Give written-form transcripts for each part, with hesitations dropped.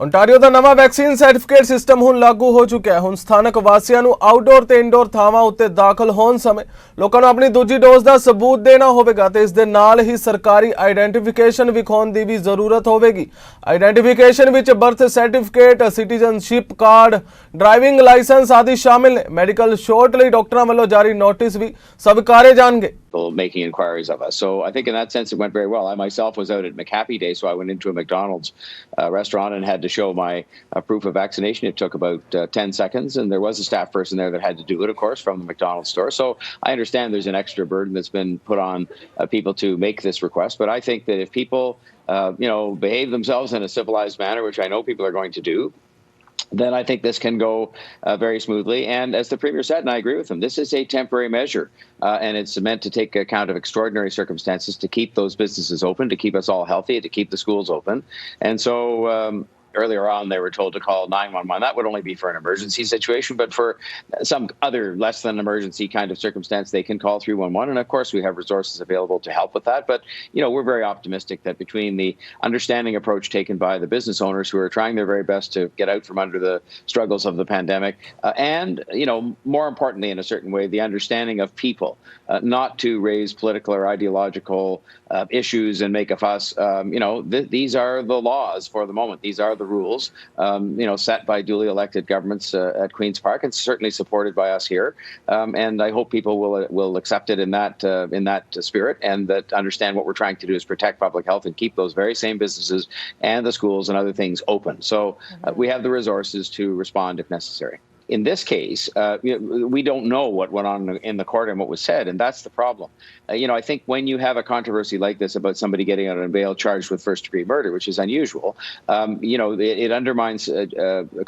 Ontario ਦਾ ਨਵਾਂ vaccine certificate system ਹੁਣ ਲਾਗੂ ਹੋ ਚੁੱਕਿਆ ਹੈ। ਹੁਣ ਸਥਾਨਕ ਵਾਸੀਆਂ ਨੂੰ ਆਊਟਡੋਰ ਤੇ ਇਨਡੋਰ ਥਾਵਾਂ ਉੱਤੇ ਦਾਖਲ ਹੋਣ ਸਮੇਂ ਲੋਕਾਂ ਨੂੰ ਆਪਣੀ ਦੂਜੀ ਡੋਜ਼ ਦਾ ਸਬੂਤ ਦੇਣਾ ਹੋਵੇਗਾ ਤੇ ਇਸ ਦੇ ਨਾਲ ਹੀ ਸਰਕਾਰੀ ਆਈਡੈਂਟੀਫਿਕੇਸ਼ਨ ਵਿਖਾਉਣ ਦੀ ਵੀ ਜ਼ਰੂਰਤ ਹੋਵੇਗੀ। ਆਈਡੈਂਟੀਫਿਕੇਸ਼ਨ ਵਿੱਚ birth certificate, citizenship card, driving licence ਆਦि शामिल ने। ਮੈਡੀਕਲ ਛੋਟ ਲਈ ਡਾਕਟਰਾਂ ਵੱਲੋਂ ਜਾਰੀ ਨੋਟਿਸ ਵੀ ਸਵੀਕਾਰੇ ਜਾਣਗੇ। Making inquiries of us. So I think in that sense it went very well. I myself was out at McHappy Day, so I went into a McDonald's restaurant and had to show my proof of vaccination. It took about 10 seconds, and there was a staff person there that had to do it, of course, from the McDonald's store. So I understand there's an extra burden that's been put on people to make this request, but I think that if people behave themselves in a civilized manner, which I know people are going to do, then I think this can go very smoothly. And as the Premier said, and I agree with him, this is a temporary measure, and it's meant to take account of extraordinary circumstances to keep those businesses open, to keep us all healthy, to keep the schools open. And so earlier on, they were told to call 911. That would only be for an emergency situation, but for some other less than emergency kind of circumstance, they can call 311. And of course, we have resources available to help with that. But, we're very optimistic that between the understanding approach taken by the business owners who are trying their very best to get out from under the struggles of the pandemic, and, more importantly, in a certain way, the understanding of people, not to raise political or ideological issues and make a fuss. These are the laws for the moment. These are the rules, set by duly elected governments at Queen's Park, and certainly supported by us here. And I hope people will accept it in that spirit, and that understand what we're trying to do is protect public health and keep those very same businesses and the schools and other things open. So we have the resources to respond if necessary. In this case, we don't know what went on in the court and what was said, and that's the problem. I think when you have a controversy like this about somebody getting out on bail charged with first-degree murder, which is unusual, it undermines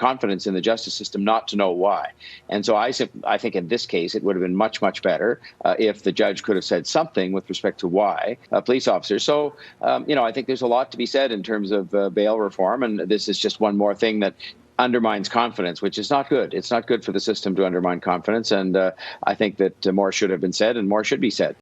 confidence in the justice system not to know why. And so I think in this case it would have been much, much better if the judge could have said something with respect to why police officers. So, I think there's a lot to be said in terms of bail reform, and this is just one more thing that undermines confidence, which is not good. It's not good for the system to undermine confidence, and I think that more should have been said and more should be said.